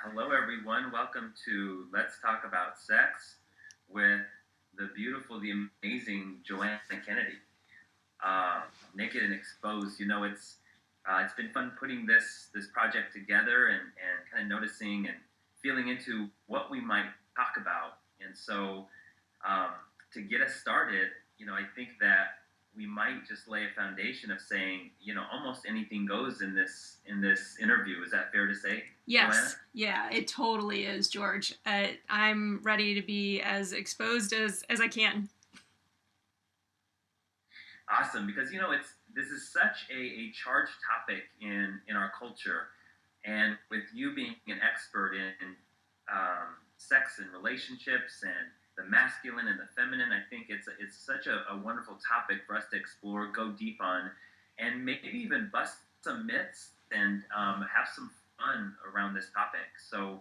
Hello, everyone. Welcome to Let's Talk About Sex with the beautiful, the amazing Joanna Kennedy. Uh, Naked and Exposed. It's been fun putting this project together and kind of noticing and feeling into what we might talk about. And so, um, to get us started, I think that we might just lay a foundation of saying, almost anything goes in this interview. Is that fair to say, Yes. Joanna? Yeah, it totally is, George. I'm ready to be as exposed as I can. Awesome, because this is such a charged topic in our culture, and with you being an expert in sex and relationships and the masculine and the feminine, I think it's such a wonderful topic for us to explore, go deep on, and maybe even bust some myths and have some fun around this topic. So.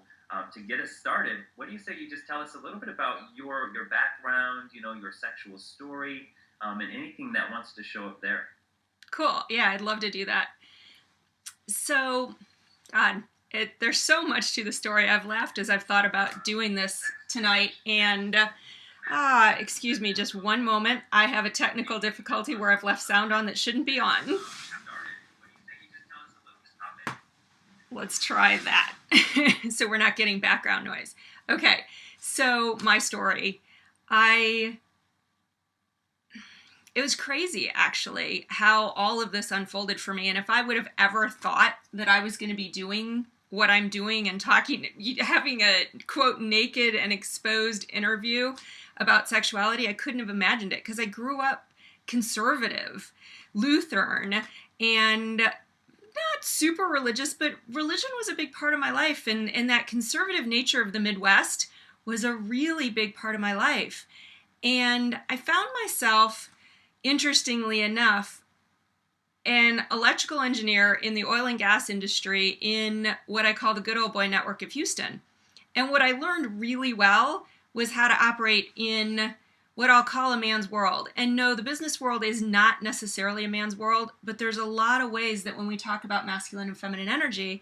To get us started, what do you say you just tell us a little bit about your background, your sexual story, and anything that wants to show up there? Cool. Yeah, I'd love to do that. So, God, there's so much to the story. I've laughed as I've thought about doing this tonight. And, excuse me, just one moment. I have a technical difficulty where I've left sound on that shouldn't be on. Let's try that. So we're not getting background noise. Okay, so my story. It was crazy, actually, how all of this unfolded for me. And if I would have ever thought that I was going to be doing what I'm doing and having a, quote, naked and exposed interview about sexuality, I couldn't have imagined it, because I grew up conservative, Lutheran, and not super religious, but religion was a big part of my life. And that conservative nature of the Midwest was a really big part of my life. And I found myself, interestingly enough, an electrical engineer in the oil and gas industry in what I call the good old boy network of Houston. And what I learned really well was how to operate in what I'll call a man's world. And no, the business world is not necessarily a man's world, but there's a lot of ways that when we talk about masculine and feminine energy,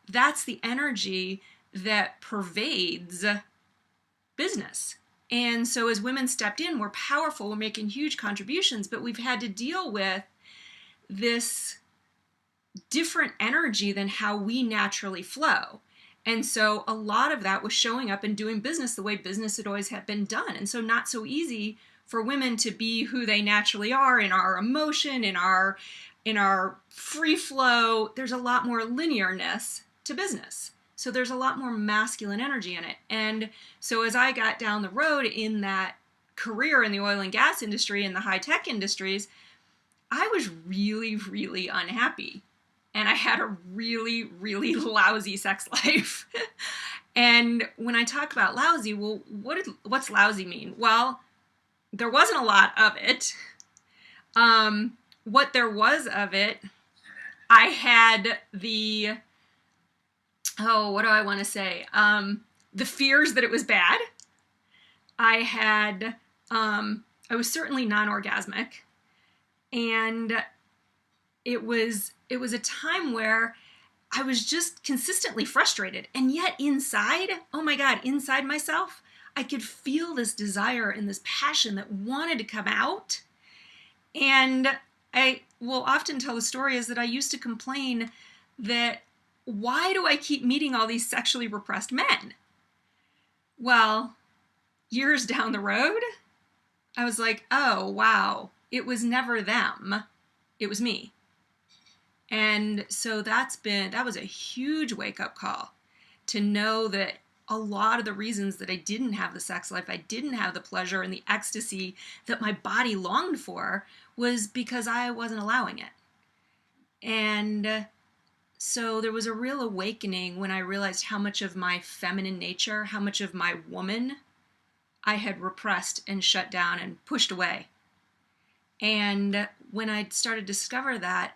that's the energy that pervades business. And so as women stepped in, we're powerful, we're making huge contributions, but we've had to deal with this different energy than how we naturally flow. And so a lot of that was showing up and doing business the way business had always had been done. And so not so easy for women to be who they naturally are in our emotion, in our free flow. There's a lot more linearness to business. So there's a lot more masculine energy in it. And so as I got down the road in that career in the oil and gas industry and the high tech industries, I was really, really unhappy. And I had a really, really lousy sex life. And when I talk about lousy, well, what's lousy mean? Well, there wasn't a lot of it. What there was of it, I had what do I want to say? The fears that it was bad. I was certainly non-orgasmic. And it was a time where I was just consistently frustrated. And yet inside, oh my God, inside myself, I could feel this desire and this passion that wanted to come out. And I will often tell the story is that I used to complain that, why do I keep meeting all these sexually repressed men? Well, years down the road, I was like, oh, wow, it was never them. It was me. And so that was a huge wake-up call to know that a lot of the reasons that I didn't have the sex life, I didn't have the pleasure and the ecstasy that my body longed for, was because I wasn't allowing it. And so there was a real awakening when I realized how much of my feminine nature, how much of my woman I had repressed and shut down and pushed away. And when I started to discover that,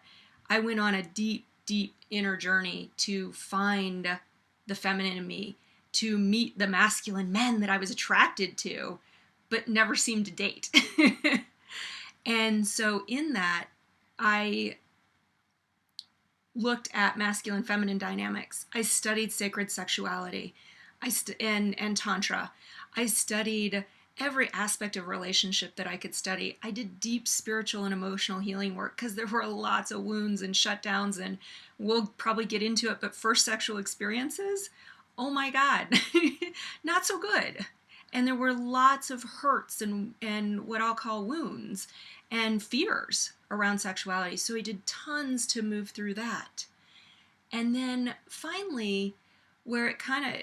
I went on a deep, deep inner journey to find the feminine in me, to meet the masculine men that I was attracted to, but never seemed to date. And so in that, I looked at masculine feminine dynamics. I studied sacred sexuality. And Tantra. I studied every aspect of relationship that I could study. I did deep spiritual and emotional healing work because there were lots of wounds and shutdowns, and we'll probably get into it, but first sexual experiences, oh my God, not so good. And there were lots of hurts and what I'll call wounds and fears around sexuality. So I did tons to move through that. And then finally, where it kind of,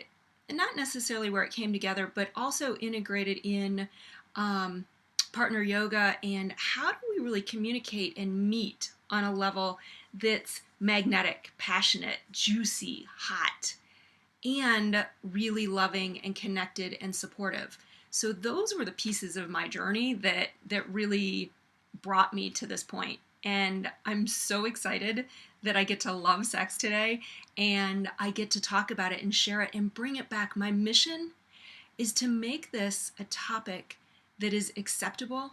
not necessarily where it came together, but also integrated in partner yoga and how do we really communicate and meet on a level that's magnetic, passionate, juicy, hot, and really loving and connected and supportive. So those were the pieces of my journey that really brought me to this point. And I'm so excited that I get to love sex today and I get to talk about it and share it and bring it back. My mission is to make this a topic that is acceptable,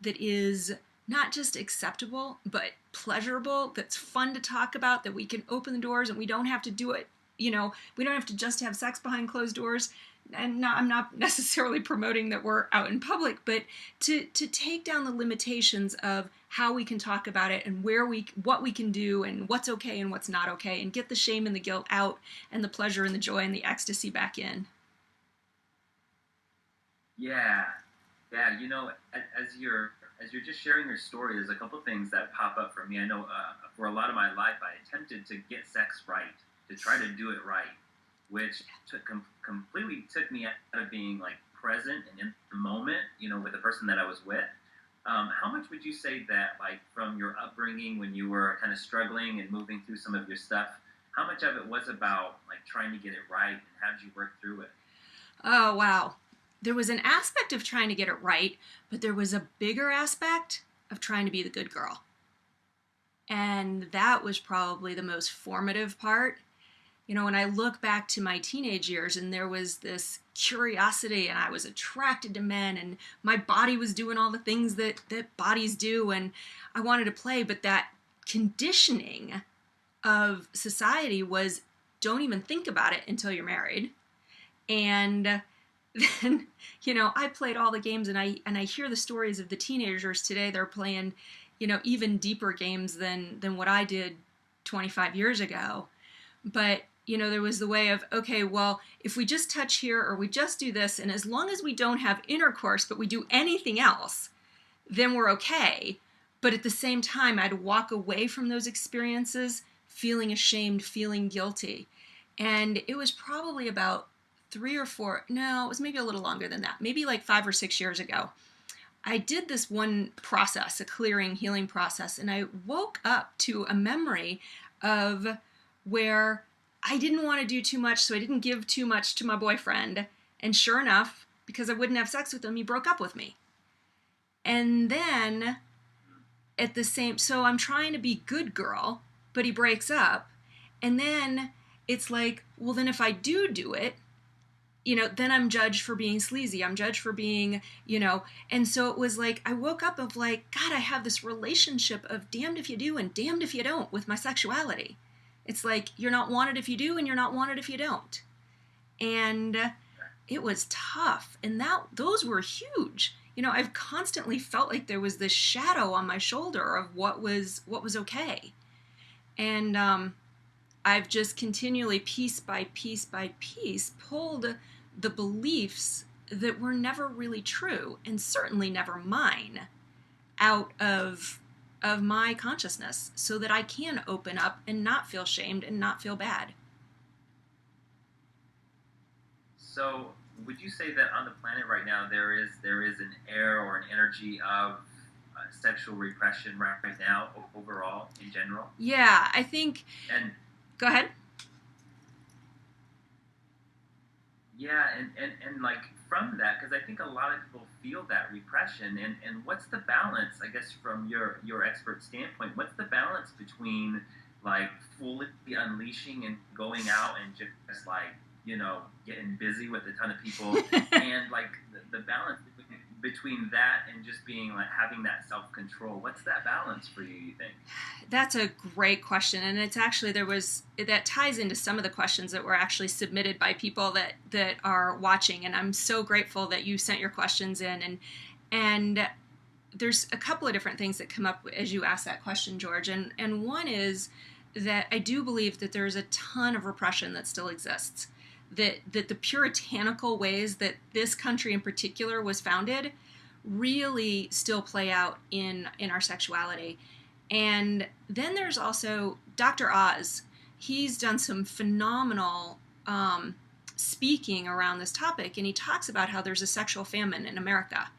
that is not just acceptable, but pleasurable, that's fun to talk about, that we can open the doors and we don't have to do it. You know, we don't have to just have sex behind closed doors. And I'm not necessarily promoting that we're out in public, but to take down the limitations of how we can talk about it and what we can do and what's okay and what's not okay, and get the shame and the guilt out and the pleasure and the joy and the ecstasy back in. Yeah, yeah. You know, as you're just sharing your story, there's a couple things that pop up for me. I know for a lot of my life, I attempted to get sex right, to try to do it right, which completely took me out of being like present and in the moment, you know, with the person that I was with. How much would you say that, like, from your upbringing when you were kind of struggling and moving through some of your stuff, how much of it was about like trying to get it right, and how did you work through it? Oh, wow. There was an aspect of trying to get it right, but there was a bigger aspect of trying to be the good girl. And that was probably the most formative part. You know, when I look back to my teenage years and there was this curiosity and I was attracted to men and my body was doing all the things that bodies do and I wanted to play, but that conditioning of society was don't even think about it until you're married. And then, you know, I played all the games and I hear the stories of the teenagers today. They're playing, you know, even deeper games than what I did 25 years ago. But you know, there was the way of, okay, well, if we just touch here or we just do this, and as long as we don't have intercourse, but we do anything else, then we're okay. But at the same time, I'd walk away from those experiences feeling ashamed, feeling guilty. And it was probably about 3 or 4, no, it was maybe a little longer than that, maybe like 5 or 6 years ago. I did this one process, a clearing, healing process, and I woke up to a memory of where I didn't want to do too much, so I didn't give too much to my boyfriend. And sure enough, because I wouldn't have sex with him, he broke up with me. And then so I'm trying to be good girl, but he breaks up. And then it's like, well, then if I do it, you know, then I'm judged for being sleazy. I'm judged for being, you know, and so it was like, I woke up of like, God, I have this relationship of damned if you do and damned if you don't with my sexuality. It's like, you're not wanted if you do, and you're not wanted if you don't. And it was tough. And those were huge. You know, I've constantly felt like there was this shadow on my shoulder of what was okay. And I've just continually, piece by piece by piece, pulled the beliefs that were never really true, and certainly never mine, out of my consciousness so that I can open up and not feel shamed and not feel bad. So would you say that on the planet right now there is an air or an energy of sexual repression right now overall in general? Yeah, I think... And go ahead. Yeah, and like from that, because I think a lot of people feel that repression, and what's the balance, I guess, from your expert standpoint, what's the balance between like fully unleashing and going out and just like, you know, getting busy with a ton of people and like the balance between between that and just being like having that self-control, what's that balance for you think? That's a great question, and it's actually that ties into some of the questions that were actually submitted by people that are watching, and I'm so grateful that you sent your questions in, and there's a couple of different things that come up as you ask that question, George, and one is that I do believe that there's a ton of repression that still exists, that the puritanical ways that this country in particular was founded really still play out in our sexuality. And then there's also Dr. Oz. He's done some phenomenal speaking around this topic, and he talks about how there's a sexual famine in America.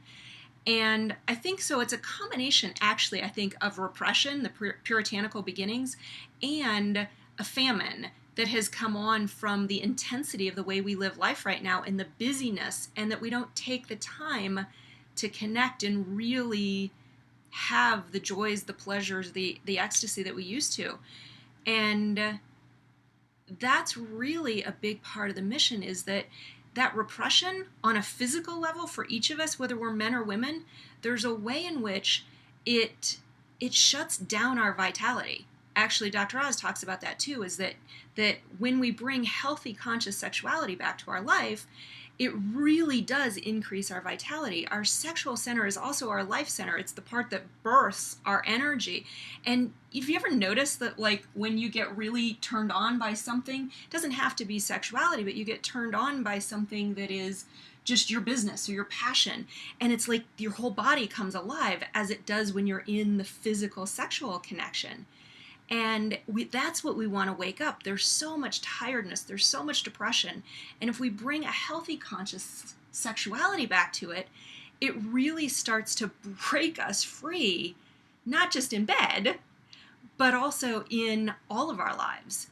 And I think so it's a combination, actually, I think, of repression, the puritanical beginnings, and a famine that has come on from the intensity of the way we live life right now and the busyness, and that we don't take the time to connect and really have the joys, the pleasures, the ecstasy that we used to. And that's really a big part of the mission, is that repression on a physical level for each of us, whether we're men or women, there's a way in which it shuts down our vitality. Actually, Dr. Oz talks about that too, is that when we bring healthy, conscious sexuality back to our life, it really does increase our vitality. Our sexual center is also our life center. It's the part that births our energy. And if you ever notice that, like, when you get really turned on by something, it doesn't have to be sexuality, but you get turned on by something that is just your business or your passion, and it's like your whole body comes alive, as it does when you're in the physical sexual connection. And that's what we want to wake up. There's so much tiredness. There's so much depression. And if we bring a healthy, conscious sexuality back to it, it really starts to break us free, not just in bed, but also in all of our lives.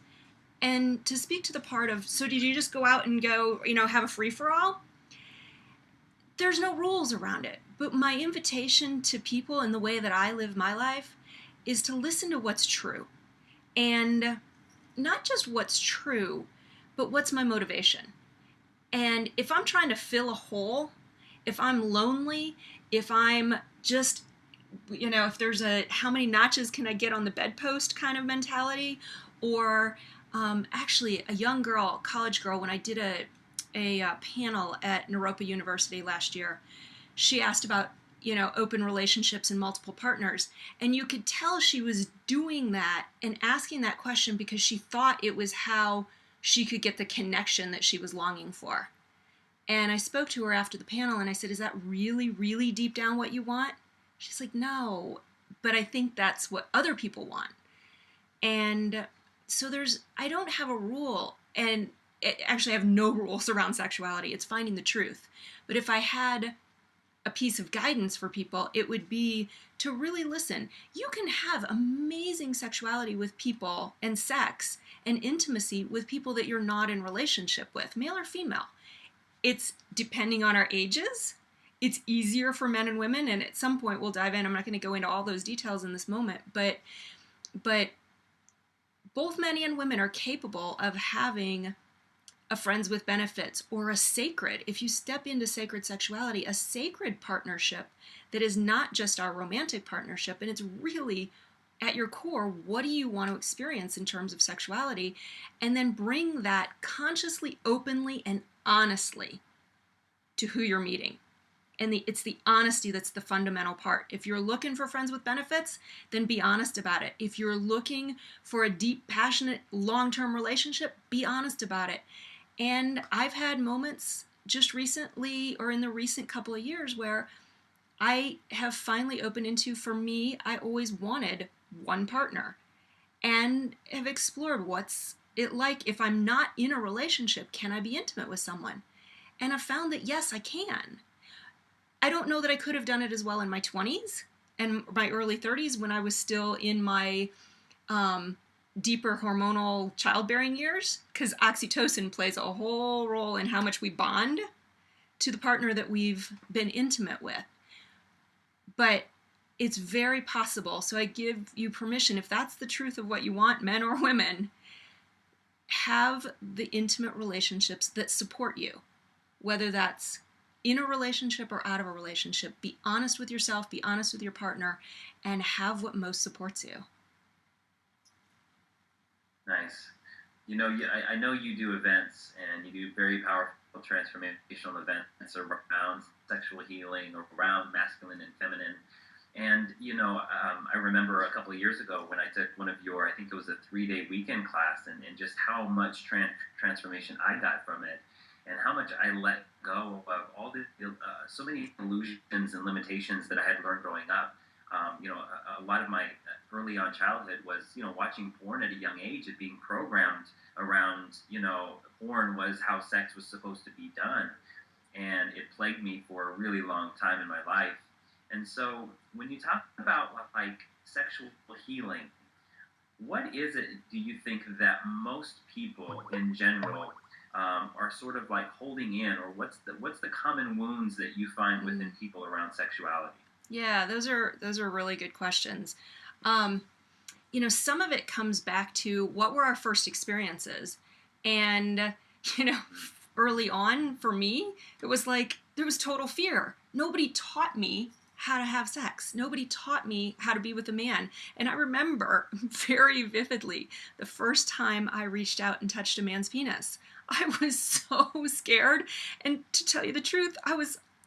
And to speak to the part of, so did you just go out and go, have a free-for-all? There's no rules around it. But my invitation to people in the way that I live my life is to listen to what's true. And not just what's true, but what's my motivation. And if I'm trying to fill a hole, if I'm lonely, if I'm just, if there's how many notches can I get on the bedpost kind of mentality, or actually a young girl, college girl, when I did a panel at Naropa University last year, she asked about open relationships and multiple partners. And you could tell she was doing that and asking that question because she thought it was how she could get the connection that she was longing for. And I spoke to her after the panel and I said, is that really, really deep down what you want? She's like, no, but I think that's what other people want. And so I don't have a rule, and actually I have no rules around sexuality. It's finding the truth. But if I had a piece of guidance for people, it would be to really listen. You can have amazing sexuality with people, and sex and intimacy with people that you're not in relationship with, male or female. It's depending on our ages. It's easier for men and women, and at some point we'll dive in. I'm not going to go into all those details in this moment, but both men and women are capable of having a friends with benefits, or a sacred, if you step into sacred sexuality, a sacred partnership that is not just our romantic partnership, and it's really at your core, what do you want to experience in terms of sexuality, and then bring that consciously, openly, and honestly to who you're meeting. And it's the honesty that's the fundamental part. If you're looking for friends with benefits, then be honest about it. If you're looking for a deep, passionate, long-term relationship, be honest about it. And I've had moments just recently, or in the recent couple of years, where I have finally opened into, for me, I always wanted one partner, and have explored what's it like if I'm not in a relationship. Can I be intimate with someone? And I've found that yes, I can. I don't know that I could have done it as well in my 20s and my early 30s when I was still in my deeper hormonal childbearing years, because oxytocin plays a whole role in how much we bond to the partner that we've been intimate with. But it's very possible. So I give you permission, if that's the truth of what you want, men or women, have the intimate relationships that support you, whether that's in a relationship or out of a relationship, be honest with yourself, be honest with your partner, and have what most supports you. Nice. I know you do events, and you do very powerful transformational events around sexual healing, around masculine and feminine. And, I remember a couple of years ago when I took one of your, I think it was a 3-day weekend class, and just how much transformation I got from it, and how much I let go of all the, so many illusions and limitations that I had learned growing up. A lot of my early on childhood was, watching porn at a young age and being programmed around, porn was how sex was supposed to be done. And it plagued me for a really long time in my life. And so when you talk about like sexual healing, what is it, do you think, that most people in general are sort of like holding in, or what's the common wounds that you find within people around sexuality? Yeah, those are really good questions. Some of it comes back to what were our first experiences. And, early on for me, it was like there was total fear. Nobody taught me how to have sex. Nobody taught me how to be with a man. And I remember very vividly the first time I reached out and touched a man's penis. I was so scared. And to tell you the truth,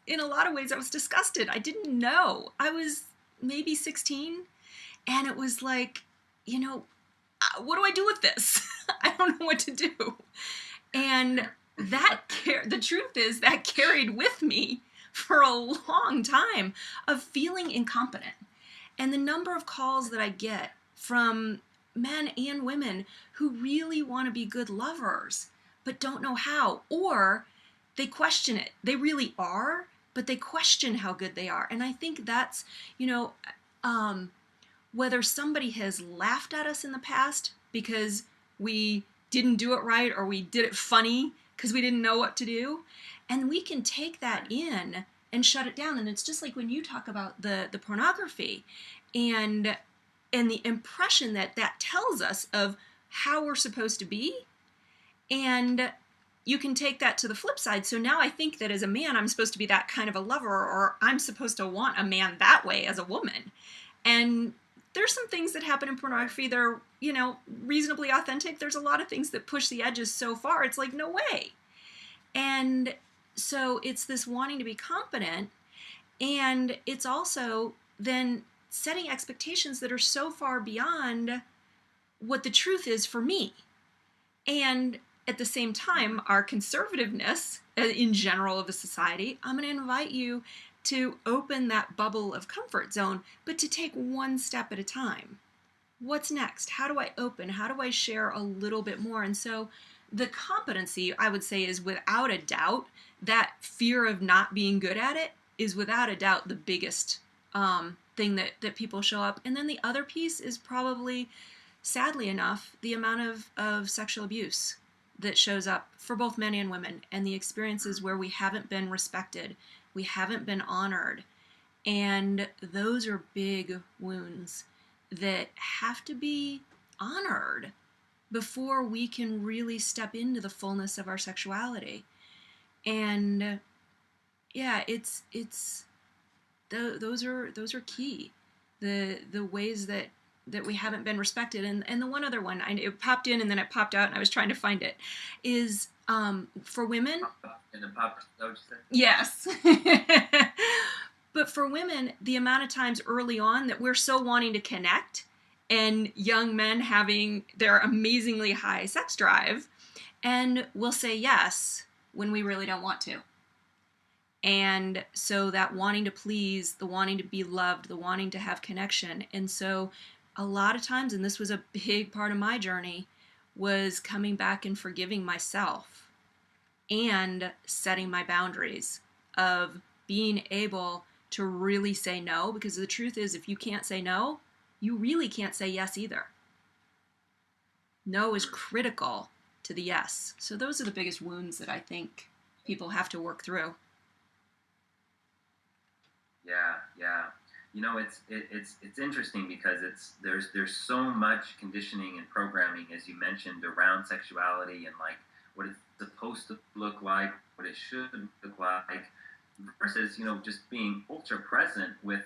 in a lot of ways, I was disgusted. I didn't know. I was maybe 16. And it was like, what do I do with this? I don't know what to do. And the truth is that carried with me for a long time of feeling incompetent. And the number of calls that I get from men and women who really want to be good lovers, but don't know how, or they question it. They really are, but they question how good they are. And I think that's, whether somebody has laughed at us in the past because we didn't do it right, or we did it funny because we didn't know what to do. And we can take that in and shut it down. And it's just like when you talk about the pornography and the impression that tells us of how we're supposed to be. And you can take that to the flip side. So now I think that as a man, I'm supposed to be that kind of a lover, or I'm supposed to want a man that way as a woman. And there's some things that happen in pornography that are, reasonably authentic. There's a lot of things that push the edges so far. It's like, no way. And so it's this wanting to be competent. And it's also then setting expectations that are so far beyond what the truth is for me. And at the same time, our conservativeness in general of the society, I'm going to invite you to open that bubble of comfort zone, but to take one step at a time. What's next? How do I open? How do I share a little bit more? And so the competency, I would say, is without a doubt, that fear of not being good at it is without a doubt the biggest thing that people show up. And then the other piece is probably, sadly enough, the amount of sexual abuse that shows up for both men and women, and the experiences where we haven't been respected, we haven't been honored. And those are big wounds that have to be honored before we can really step into the fullness of our sexuality. And yeah, those are key. The ways that we haven't been respected. And the one other one, it popped in and then it popped out and I was trying to find it, is for women. And it popped out, yes. But for women, the amount of times early on that we're so wanting to connect, and young men having their amazingly high sex drive, and we'll say yes when we really don't want to. And so that wanting to please, the wanting to be loved, the wanting to have connection. And so a lot of times, and this was a big part of my journey, was coming back and forgiving myself and setting my boundaries of being able to really say no. Because the truth is, if you can't say no, you really can't say yes either. No is critical to the yes. So those are the biggest wounds that I think people have to work through. Yeah. It's interesting because there's so much conditioning and programming, as you mentioned, around sexuality and like what it's supposed to look like, what it should look like, versus, just being ultra present with,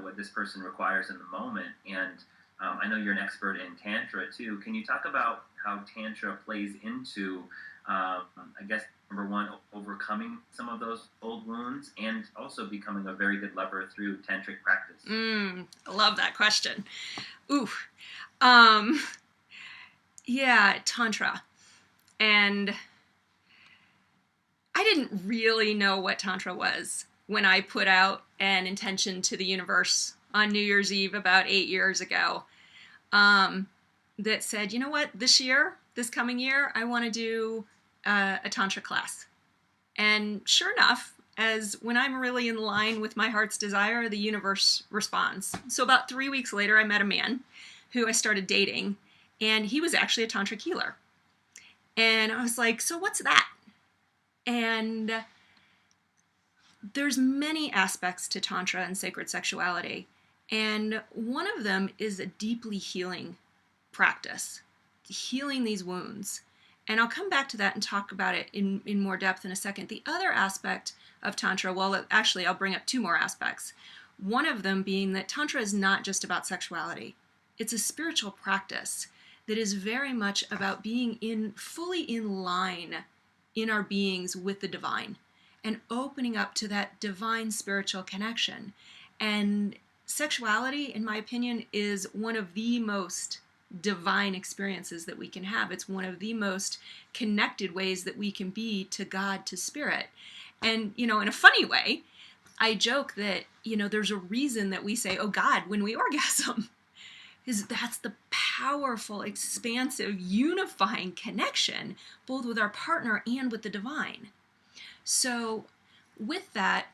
what this person requires in the moment. And I know you're an expert in Tantra too. Can you talk about how Tantra plays into, I guess, number one, overcoming some of those old wounds, and also becoming a very good lover through tantric practice? I love that question. Ooh. Yeah, Tantra. And I didn't really know what Tantra was when I put out an intention to the universe on New Year's Eve about 8 years ago, that said, you know what, this coming year, I want to do a Tantra class. And sure enough, as when I'm really in line with my heart's desire, the universe responds. So about 3 weeks later, I met a man who I started dating, and he was actually a tantric healer. And I was like, so what's that? And there's many aspects to Tantra and sacred sexuality. And one of them is a deeply healing practice, healing these wounds. And I'll come back to that and talk about it in more depth in a second. The other aspect of Tantra, well, actually, I'll bring up two more aspects. One of them being that Tantra is not just about sexuality. It's a spiritual practice that is very much about being fully in line in our beings with the divine and opening up to that divine spiritual connection. And sexuality, in my opinion, is one of the most divine experiences that we can have. It's one of the most connected ways that we can be to God, to spirit. And, in a funny way, I joke that, there's a reason that we say, oh God, when we orgasm, is that's the powerful, expansive, unifying connection, both with our partner and with the divine. So with that,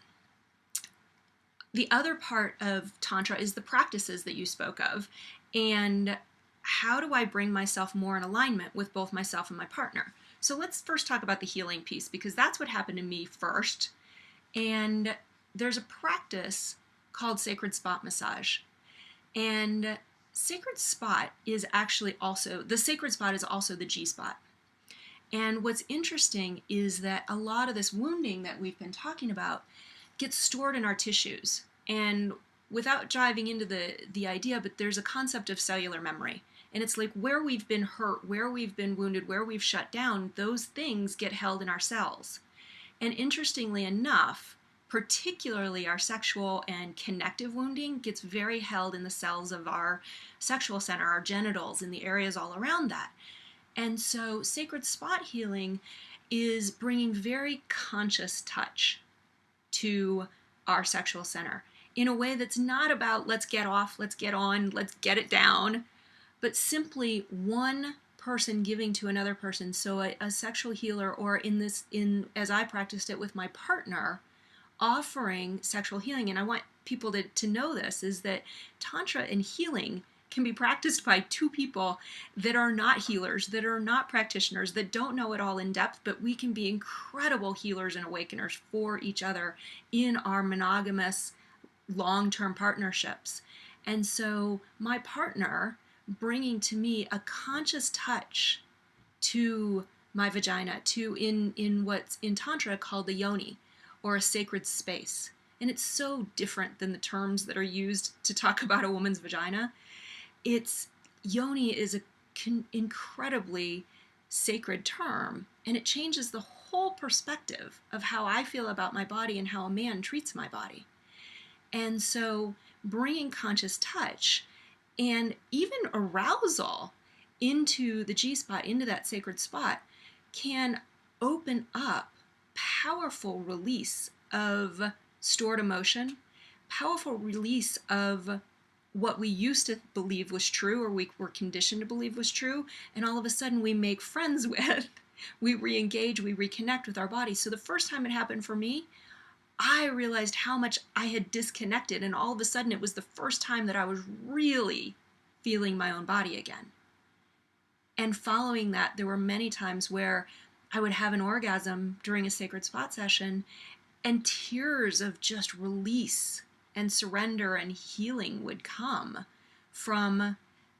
the other part of Tantra is the practices that you spoke of, and how do I bring myself more in alignment with both myself and my partner? So let's first talk about the healing piece, because that's what happened to me first. And there's a practice called sacred spot massage. And sacred spot is actually also, the sacred spot is also the G spot. And what's interesting is that a lot of this wounding that we've been talking about gets stored in our tissues. And without diving into the idea, but there's a concept of cellular memory. And it's like where we've been hurt, where we've been wounded, where we've shut down, those things get held in our cells. And interestingly enough, particularly our sexual and connective wounding gets very held in the cells of our sexual center, our genitals, and the areas all around that. And so sacred spot healing is bringing very conscious touch to our sexual center in a way that's not about let's get off, let's get on, let's get it down, but simply one person giving to another person. So a sexual healer, or as I practiced it with my partner, offering sexual healing. And I want people to know this, is that Tantra and healing can be practiced by two people that are not healers, that are not practitioners, that don't know it all in depth, but we can be incredible healers and awakeners for each other in our monogamous long-term partnerships. And so my partner bringing to me a conscious touch to my vagina, to in what's in Tantra called the yoni, or a sacred space. And it's so different than the terms that are used to talk about a woman's vagina. Yoni is an incredibly sacred term, and it changes the whole perspective of how I feel about my body and how a man treats my body. And so bringing conscious touch and even arousal into the G-spot, into that sacred spot, can open up powerful release of stored emotion, powerful release of what we used to believe was true, or we were conditioned to believe was true, and all of a sudden we make friends with, we re-engage, we reconnect with our body. So the first time it happened for me, I realized how much I had disconnected, and all of a sudden it was the first time that I was really feeling my own body again. And following that, there were many times where I would have an orgasm during a sacred spot session, and tears of just release and surrender and healing would come from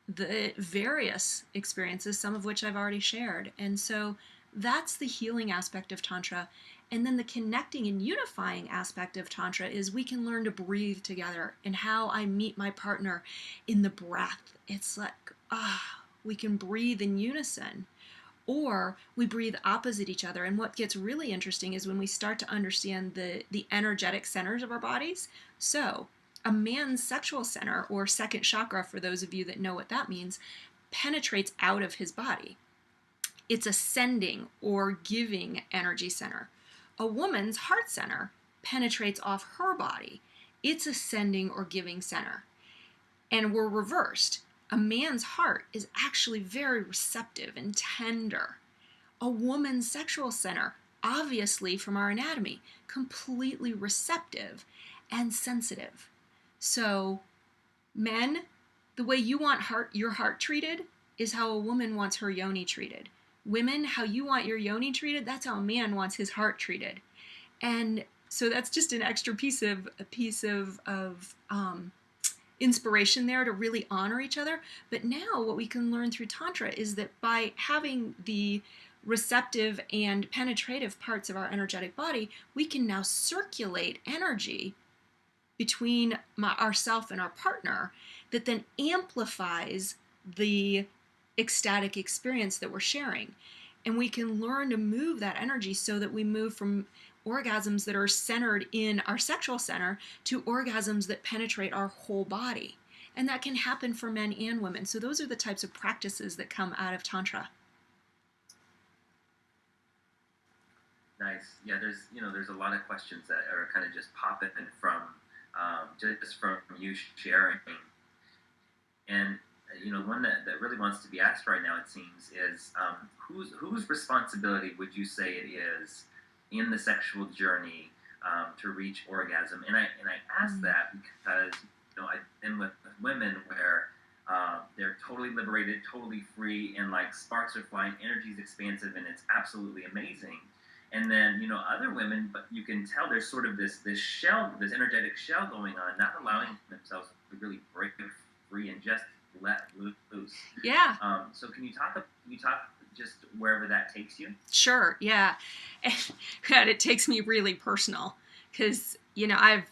the various experiences, some of which I've already shared. And so that's the healing aspect of Tantra. And then the connecting and unifying aspect of Tantra is we can learn to breathe together, and how I meet my partner in the breath. It's like, we can breathe in unison, or we breathe opposite each other. And what gets really interesting is when we start to understand the energetic centers of our bodies. So a man's sexual center, or second chakra, for those of you that know what that means, penetrates out of his body. It's a sending or giving energy center. A woman's heart center penetrates off her body. It's a sending or giving center. And we're reversed. A man's heart is actually very receptive and tender. A woman's sexual center, obviously from our anatomy, completely receptive and sensitive. So, men, the way you want your heart treated is how a woman wants her yoni treated. Women, how you want your yoni treated, that's how a man wants his heart treated. And so that's just an extra piece of inspiration there to really honor each other. But now what we can learn through Tantra is that by having the receptive and penetrative parts of our energetic body, we can now circulate energy between ourself and our partner that then amplifies the ecstatic experience that we're sharing. And we can learn to move that energy so that we move from orgasms that are centered in our sexual center to orgasms that penetrate our whole body. And that can happen for men and women. So those are the types of practices that come out of Tantra. Nice. Yeah, there's a lot of questions that are kind of just popping from you sharing. And one that really wants to be asked right now, it seems, is whose responsibility would you say it is in the sexual journey to reach orgasm? And I ask that because I've been with women where they're totally liberated, totally free, and like sparks are flying, energy's expansive, and it's absolutely amazing. And then other women, but you can tell there's sort of this shell, this energetic shell going on, not allowing themselves to really break free and just let loose. Yeah. So can you talk just wherever that takes you? Sure. Yeah. And it takes me really personal because, I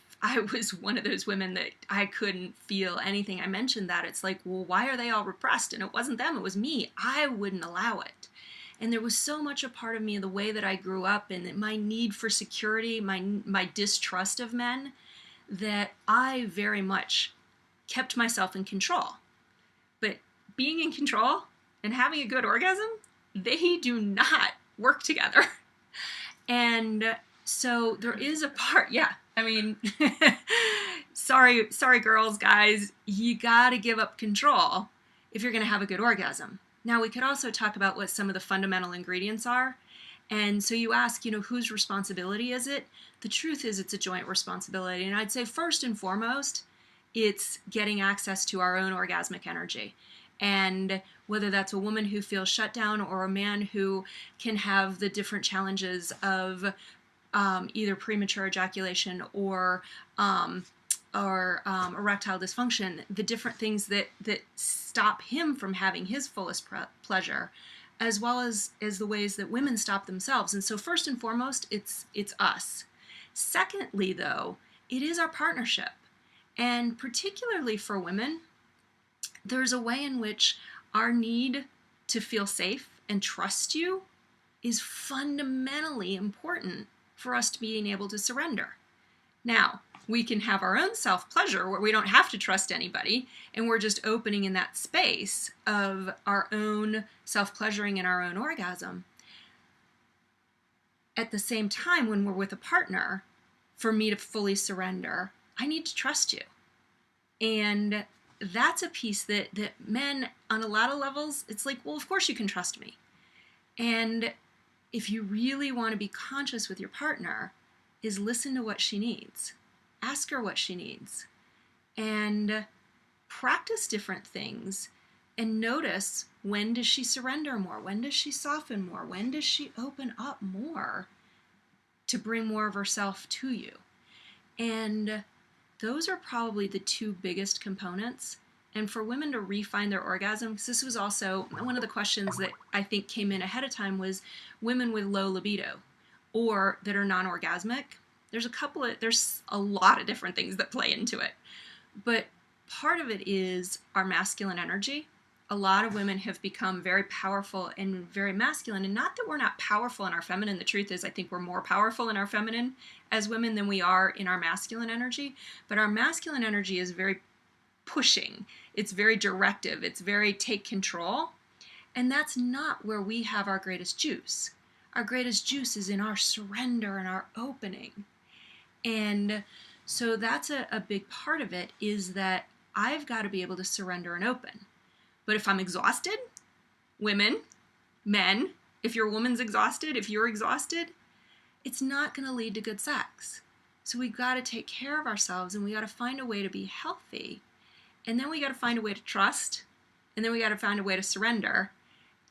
was one of those women that I couldn't feel anything. I mentioned that. It's like, well, why are they all repressed? And it wasn't them, it was me. I wouldn't allow it. And there was so much a part of me, the way that I grew up, and my need for security, my distrust of men, that I very much kept myself in control. But being in control and having a good orgasm, they do not work together. And so there is a part, yeah, I mean, sorry girls, guys, you gotta give up control if you're gonna have a good orgasm. Now, we could also talk about what some of the fundamental ingredients are. And so you ask, whose responsibility is it? The truth is it's a joint responsibility. And I'd say first and foremost, it's getting access to our own orgasmic energy. And whether that's a woman who feels shut down or a man who can have the different challenges of either premature ejaculation or erectile dysfunction, the different things that stop him from having his fullest pleasure, as well as the ways that women stop themselves. And so first and foremost, it's us. Secondly, though, it is our partnership. And particularly for women, there's a way in which our need to feel safe and trust you is fundamentally important for us to being able to surrender. Now, we can have our own self-pleasure where we don't have to trust anybody, and we're just opening in that space of our own self-pleasuring and our own orgasm. At the same time, when we're with a partner, for me to fully surrender, I need to trust you. And that's a piece that men, on a lot of levels, it's like, well, of course you can trust me. And if you really want to be conscious with your partner, is listen to what she needs. Ask her what she needs. And practice different things. And notice, when does she surrender more? When does she soften more? When does she open up more to bring more of herself to you? And those are probably the two biggest components. And for women to refine their orgasm, because this was also one of the questions that I think came in ahead of time, was women with low libido. or that are non-orgasmic. There's a lot of different things that play into it. But part of it is our masculine energy. A lot of women have become very powerful and very masculine, and not that we're not powerful in our feminine. The truth is, I think we're more powerful in our feminine as women than we are in our masculine energy. But our masculine energy is very pushing. It's very directive. It's very take control. And that's not where we have our greatest juice. Our greatest juice is in our surrender and our opening. And so that's a big part of it, is that I've got to be able to surrender and open. But if I'm exhausted, women, men, if your woman's exhausted, if you're exhausted, it's not going to lead to good sex. So we got to take care of ourselves, and we got to find a way to be healthy. And then we got to find a way to trust, and then we got to find a way to surrender.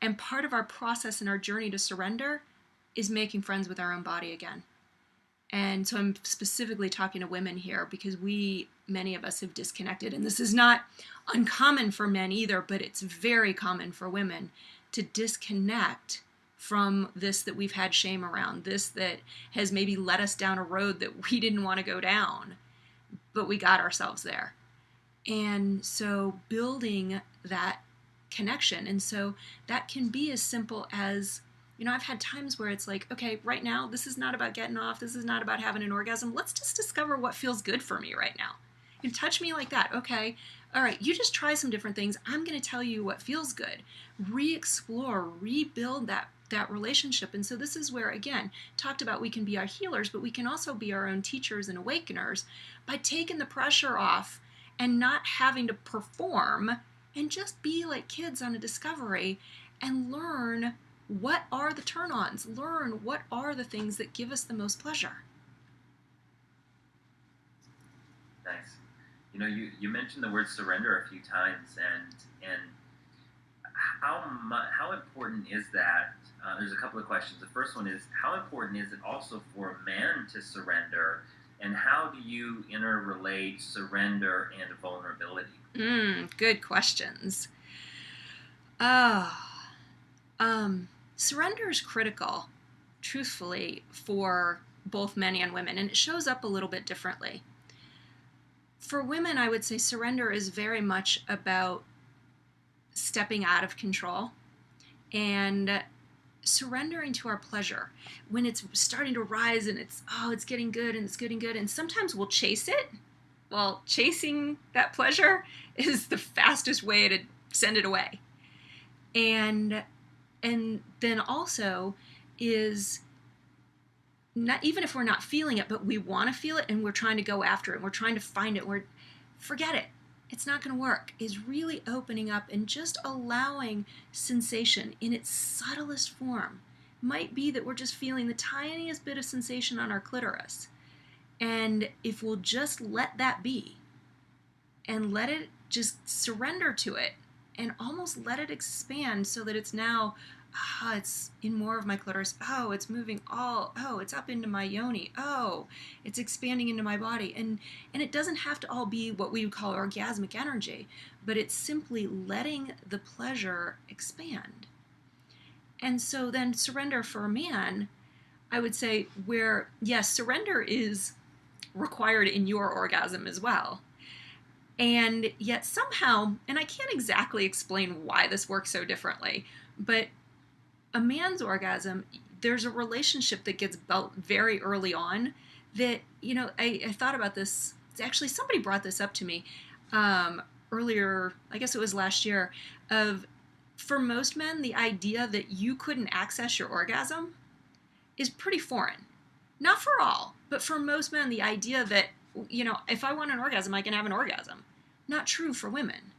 And part of our process and our journey to surrender is making friends with our own body again. And so I'm specifically talking to women here because many of us have disconnected. And this is not uncommon for men either, but it's very common for women to disconnect from this that we've had shame around, this that has maybe led us down a road that we didn't want to go down, but we got ourselves there. And so building that connection. And so that can be as simple as, I've had times where it's like, okay, right now, this is not about getting off. This is not about having an orgasm. Let's just discover what feels good for me right now. You touch me like that. Okay. All right. You just try some different things. I'm going to tell you what feels good. Re-explore, rebuild that relationship. And so this is where, again, talked about we can be our healers, but we can also be our own teachers and awakeners by taking the pressure off and not having to perform, and just be like kids on a discovery and learn what are the turn-ons, learn what are the things that give us the most pleasure. Nice. You mentioned the word surrender a few times, and how important is that? There's a couple of questions. The first one is, how important is it also for a man to surrender, and how do you interrelate surrender and vulnerability? Good questions. Surrender is critical, truthfully, for both men and women, and it shows up a little bit differently. For women, I would say surrender is very much about stepping out of control and surrendering to our pleasure. When it's starting to rise and it's getting good and it's getting good, and sometimes we'll chase it. Well, chasing that pleasure is the fastest way to send it away. And then also is, not even if we're not feeling it, but we want to feel it and we're trying to go after it, we're trying to find it, forget it. It's not going to work, is really opening up and just allowing sensation in its subtlest form. Might be that we're just feeling the tiniest bit of sensation on our clitoris. And if we'll just let that be and let it just surrender to it and almost let it expand so that it's now, it's in more of my clitoris. Oh, it's moving it's up into my yoni. Oh, it's expanding into my body. And it doesn't have to all be what we would call orgasmic energy, but it's simply letting the pleasure expand. And so then surrender for a man, I would say, where, yes, surrender is required in your orgasm as well. And yet somehow, and I can't exactly explain why this works so differently, but a man's orgasm, there's a relationship that gets built very early on that, I thought about this. Actually, somebody brought this up to me earlier, I guess it was last year, for most men, the idea that you couldn't access your orgasm is pretty foreign. Not for all, but for most men, the idea that, if I want an orgasm, I can have an orgasm. Not true for women.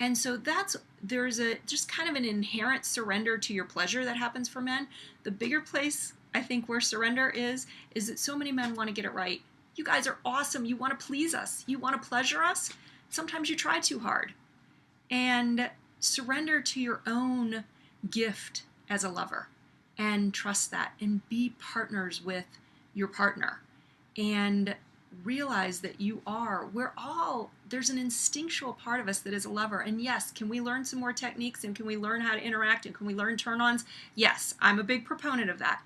And so there's just kind of an inherent surrender to your pleasure that happens for men. The bigger place, I think, where surrender is that so many men want to get it right. You guys are awesome. You want to please us. You want to pleasure us. Sometimes you try too hard. And surrender to your own gift as a lover and trust that and be partners with your partner and realize that there's an instinctual part of us that is a lover. And yes, can we learn some more techniques and can we learn how to interact and can we learn turn-ons? Yes, I'm a big proponent of that.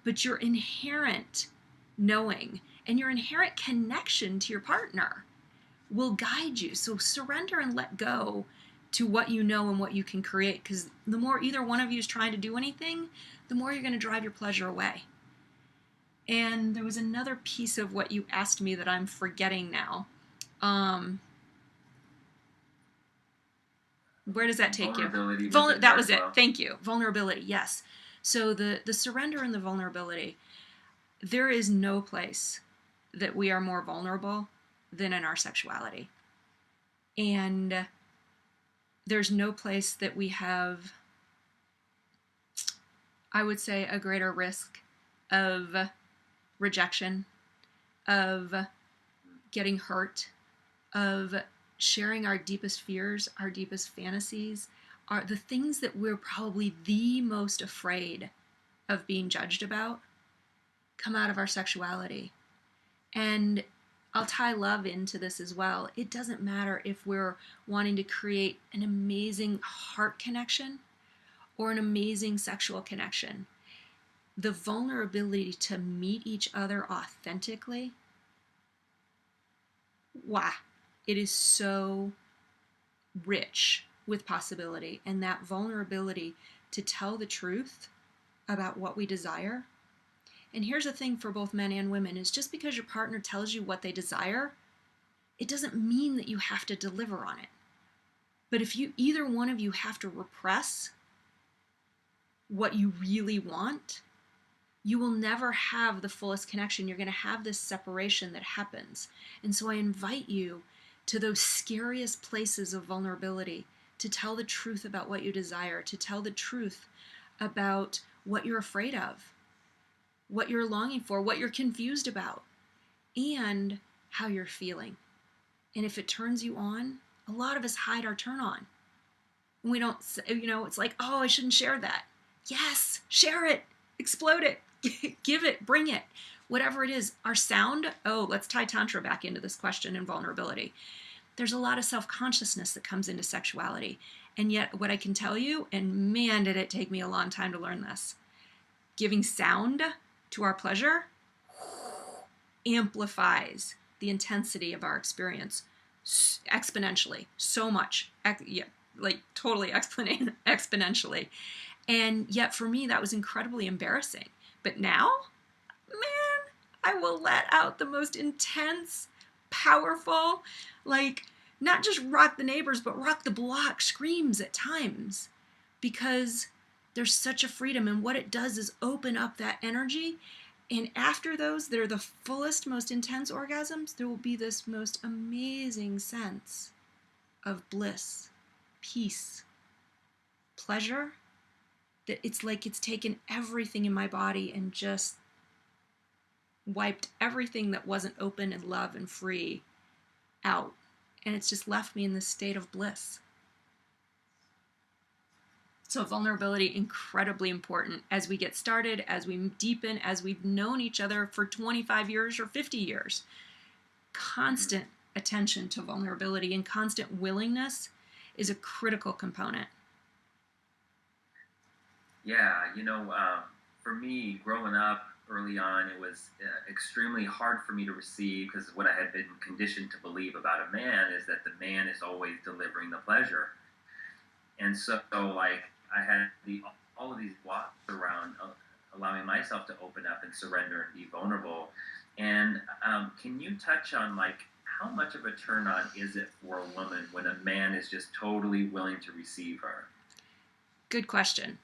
but your inherent knowing and your inherent connection to your partner will guide you. So surrender and let go to what you know and what you can create, because the more either one of you is trying to do anything, the more you're going to drive your pleasure away. And there was another piece of what you asked me that I'm forgetting now. Where does that take you? That was it. Well. Thank you. Vulnerability, yes. So the surrender and the vulnerability, there is no place that we are more vulnerable than in our sexuality. And there's no place that we have, I would say, a greater risk of rejection, of getting hurt, of sharing our deepest fears, our deepest fantasies, are the things that we're probably the most afraid of being judged about, come out of our sexuality. And I'll tie love into this as well. It doesn't matter if we're wanting to create an amazing heart connection or an amazing sexual connection. The vulnerability to meet each other authentically, wow, it is so rich with possibility. And that vulnerability to tell the truth about what we desire. And here's the thing for both men and women, is just because your partner tells you what they desire, it doesn't mean that you have to deliver on it. But if either one of you have to repress what you really want, you will never have the fullest connection. You're going to have this separation that happens. And so I invite you to those scariest places of vulnerability, to tell the truth about what you desire, to tell the truth about what you're afraid of, what you're longing for, what you're confused about, and how you're feeling. And if it turns you on, a lot of us hide our turn on. And we don't, it's like, oh, I shouldn't share that. Yes, share it, explode it, give it, bring it, whatever it is. Our sound, let's tie Tantra back into this question and vulnerability. There's a lot of self-consciousness that comes into sexuality. And yet what I can tell you, and man, did it take me a long time to learn this, giving sound to our pleasure amplifies the intensity of our experience exponentially, so much, totally exponentially. And yet for me, that was incredibly embarrassing. But now, man, I will let out the most intense, powerful, not just rock the neighbors, but rock the block screams at times, because there's such a freedom. And what it does is open up that energy. And after those, they're the fullest, most intense orgasms, there will be this most amazing sense of bliss, peace, pleasure, that it's like it's taken everything in my body and just wiped everything that wasn't open and love and free out. And it's just left me in this state of bliss. So vulnerability, incredibly important as we get started, as we deepen, as we've known each other for 25 years or 50 years. Constant attention to vulnerability and constant willingness is a critical component. Yeah, for me, growing up early on, it was extremely hard for me to receive, because what I had been conditioned to believe about a man is that the man is always delivering the pleasure. And so, I had all of these blocks around allowing myself to open up and surrender and be vulnerable. And can you touch on, how much of a turn on is it for a woman when a man is just totally willing to receive her? Good question.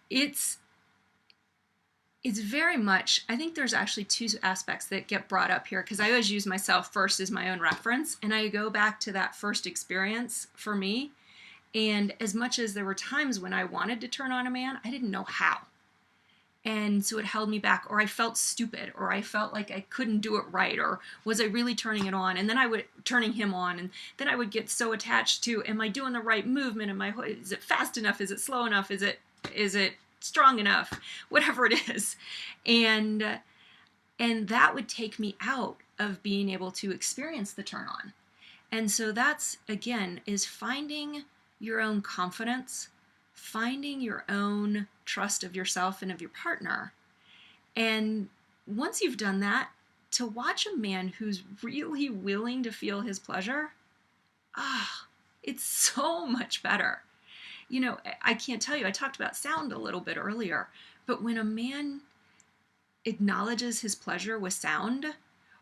It's very much, I think there's actually two aspects that get brought up here, because I always use myself first as my own reference, and I go back to that first experience for me. And as much as there were times when I wanted to turn on a man, I didn't know how. And so it held me back, or I felt stupid, or I felt like I couldn't do it right, or was I really turning it on? And then turning him on, and then I would get so attached to, am I doing the right movement? Is it fast enough? Is it slow enough? Is it strong enough? Whatever it is. And that would take me out of being able to experience the turn on. And so that's, again, is finding your own confidence finding your own trust of yourself and of your partner. And once you've done that, to watch a man who's really willing to feel his pleasure, it's so much better. You know, I can't tell you, I talked about sound a little bit earlier, but when a man acknowledges his pleasure with sound,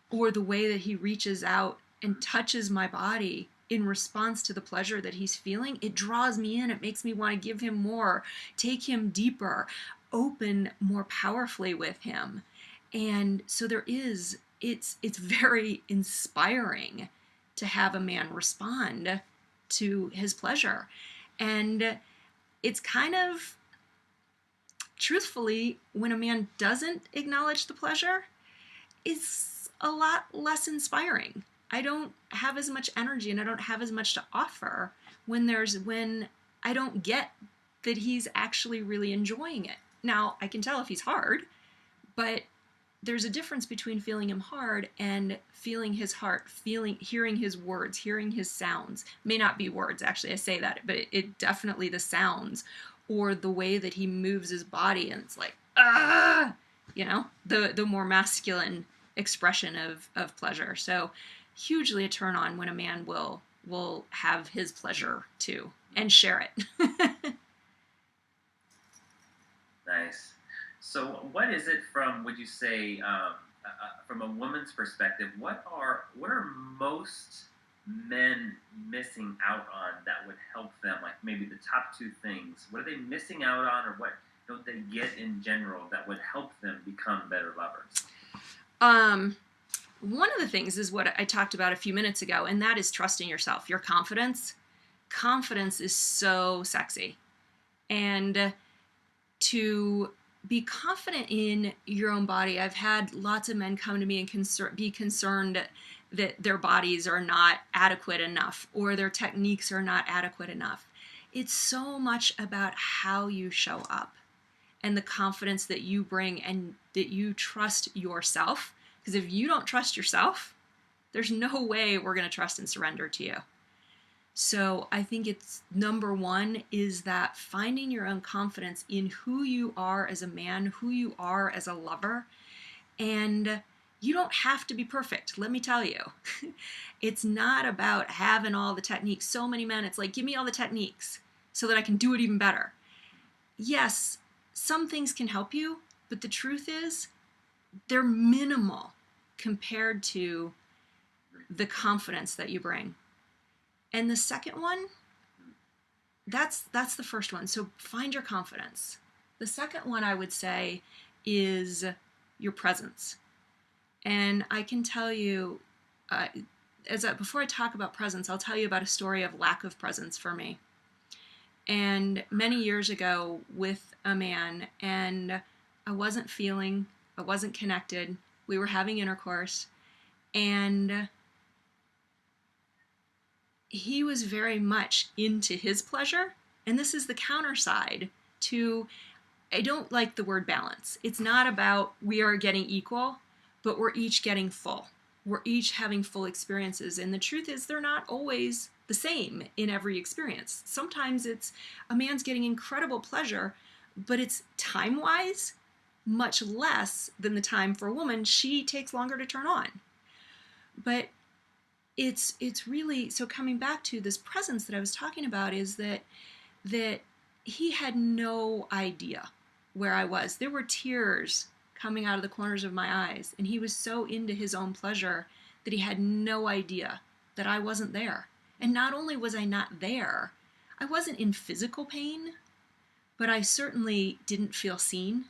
or the way that he reaches out and touches my body in response to the pleasure that he's feeling, it draws me in. It makes me want to give him more, take him deeper, open more powerfully with him. And so it's very inspiring to have a man respond to his pleasure. And it's kind of, truthfully, when a man doesn't acknowledge the pleasure, it's a lot less inspiring. I don't have as much energy and I don't have as much to offer when I don't get that he's actually really enjoying it. Now, I can tell if he's hard, but there's a difference between feeling him hard and feeling his heart, hearing his words, hearing his sounds. May not be words, actually, I say that, but it definitely the sounds or the way that he moves his body, and it's like, the more masculine expression of pleasure. So hugely a turn on when a man will have his pleasure too and share it. Nice. So what is it would you say, from a woman's perspective, what are most men missing out on that would help them? Like maybe the top two things. What are they missing out on, or what don't they get in general that would help them become better lovers? One of the things is what I talked about a few minutes ago, and that is trusting yourself, your confidence. Confidence is so sexy. And to be confident in your own body, I've had lots of men come to me and be concerned that their bodies are not adequate enough or their techniques are not adequate enough. It's so much about how you show up and the confidence that you bring and that you trust yourself. Because if you don't trust yourself, there's no way we're going to trust and surrender to you. So I think it's number one is that finding your own confidence in who you are as a man, who you are as a lover. And you don't have to be perfect, let me tell you. It's not about having all the techniques. So many men, it's like, give me all the techniques so that I can do it even better. Yes, some things can help you, but the truth is, they're minimal compared to the confidence that you bring. And the second one, that's the first one. So find your confidence. The second one I would say is your presence. And I can tell you, before I talk about presence, I'll tell you about a story of lack of presence for me. And many years ago with a man, and I wasn't connected. We were having intercourse, and he was very much into his pleasure. And this is the counter side to, I don't like the word balance. It's not about we are getting equal, but we're each getting full. We're each having full experiences. And the truth is, they're not always the same in every experience. Sometimes it's a man's getting incredible pleasure, but it's time-wise much less than the time for a woman. She takes longer to turn on. But it's really, so coming back to this presence that I was talking about, is that he had no idea where I was. There were tears coming out of the corners of my eyes, and he was so into his own pleasure that he had no idea that I wasn't there. And not only was I not there, I wasn't in physical pain, but I certainly didn't feel seen,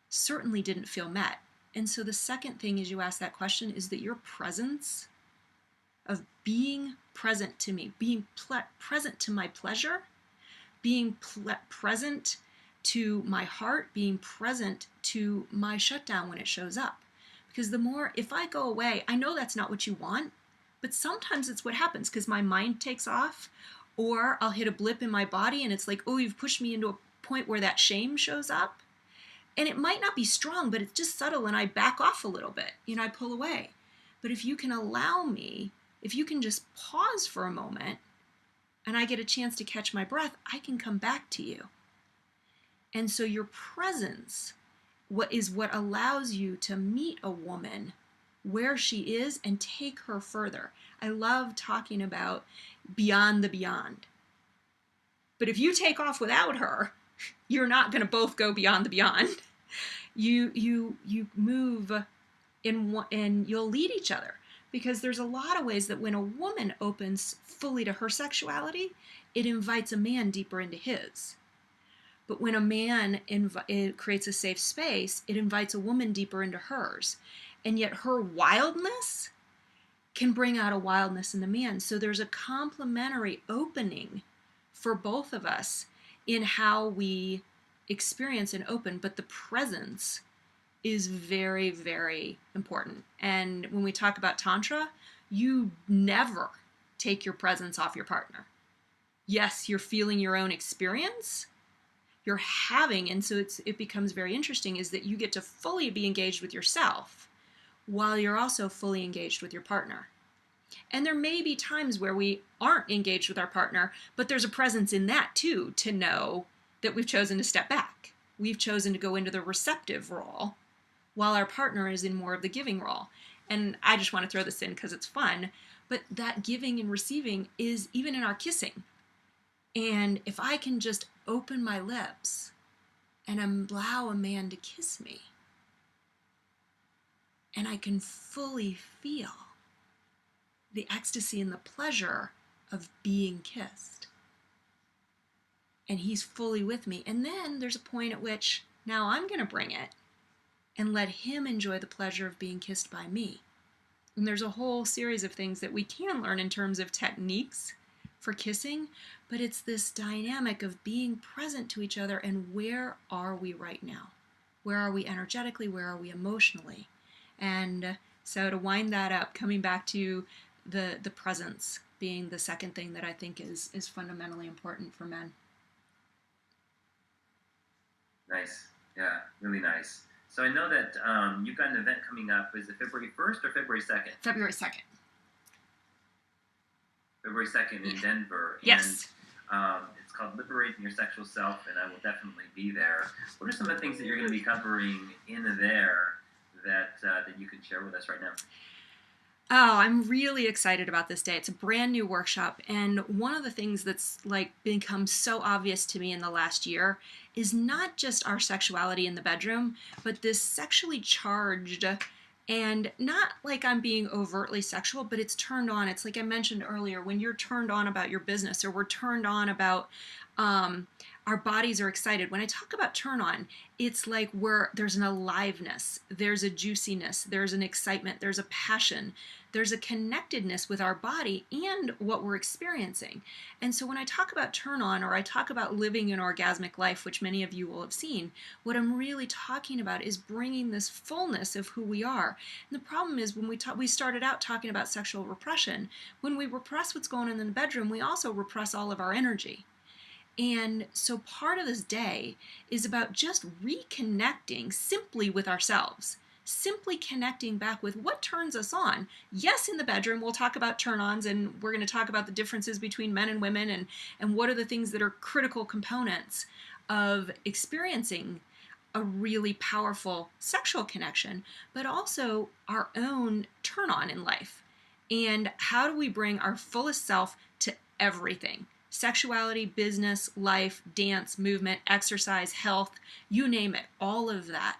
certainly didn't feel met. And so the second thing, as you ask that question, is that your presence of being present to me, being present to my pleasure, being present to my heart, being present to my shutdown when it shows up. Because the more, if I go away, I know that's not what you want, but sometimes it's what happens because my mind takes off, or I'll hit a blip in my body and it's like, oh, you've pushed me into a point where that shame shows up. And it might not be strong, but it's just subtle, and I back off a little bit, I pull away. But if you can allow me, if you can just pause for a moment and I get a chance to catch my breath, I can come back to you. And so your presence what allows you to meet a woman where she is and take her further. I love talking about beyond the beyond. But if you take off without her, you're not going to both go beyond the beyond. You move and you'll lead each other, because there's a lot of ways that when a woman opens fully to her sexuality, it invites a man deeper into his. But when a man it creates a safe space, it invites a woman deeper into hers. And yet her wildness can bring out a wildness in the man. So there's a complementary opening for both of us in how we experience and open, but the presence is very, very important. And when we talk about Tantra, you never take your presence off your partner. Yes, you're feeling your own experience, you're having, and so it becomes very interesting, is that you get to fully be engaged with yourself while you're also fully engaged with your partner. And there may be times where we aren't engaged with our partner, but there's a presence in that too, to know that we've chosen to step back. We've chosen to go into the receptive role while our partner is in more of the giving role. And I just want to throw this in because it's fun, but that giving and receiving is even in our kissing. And if I can just open my lips and allow a man to kiss me, and I can fully feel the ecstasy and the pleasure of being kissed, and he's fully with me. And then there's a point at which now I'm going to bring it and let him enjoy the pleasure of being kissed by me. And there's a whole series of things that we can learn in terms of techniques for kissing, but it's this dynamic of being present to each other and where are we right now? Where are we energetically? Where are we emotionally? And so to wind that up, coming back to the presence being the second thing that I think is fundamentally important for men. Nice. Yeah, really nice. So I know that you've got an event coming up. Is it February 1st or February 2nd? February 2nd. February 2nd in Denver. Yes. And it's called Liberating Your Sexual Self, and I will definitely be there. What are some of the things that you're going to be covering in there that you can share with us right now? Oh, I'm really excited about this day. It's a brand new workshop, and one of the things that's become so obvious to me in the last year is not just our sexuality in the bedroom, but this sexually charged, and not like I'm being overtly sexual, but it's turned on. It's like I mentioned earlier, when you're turned on about your business, or we're turned on about our bodies are excited. When I talk about turn on, it's like there's an aliveness, there's a juiciness, there's an excitement, there's a passion, there's a connectedness with our body and what we're experiencing. And so when I talk about turn on, or I talk about living an orgasmic life, which many of you will have seen, what I'm really talking about is bringing this fullness of who we are. And the problem is when we started out talking about sexual repression, when we repress what's going on in the bedroom, we also repress all of our energy. And so part of this day is about just reconnecting simply with ourselves, simply connecting back with what turns us on. Yes, in the bedroom, we'll talk about turn-ons, and we're going to talk about the differences between men and women, and what are the things that are critical components of experiencing a really powerful sexual connection, but also our own turn-on in life. And how do we bring our fullest self to everything? Sexuality, business, life, dance, movement, exercise, health, you name it, all of that.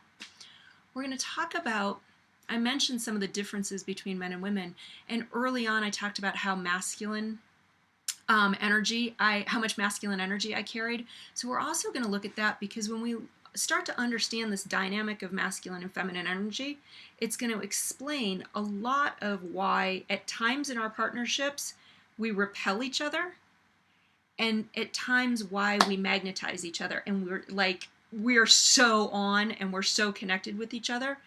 We're going to talk about, I mentioned some of the differences between men and women, and early on I talked about how masculine how much masculine energy I carried. So we're also going to look at that, because when we start to understand this dynamic of masculine and feminine energy, it's going to explain a lot of why at times in our partnerships we repel each other, and at times why we magnetize each other, and we're so on and we're so connected with each other.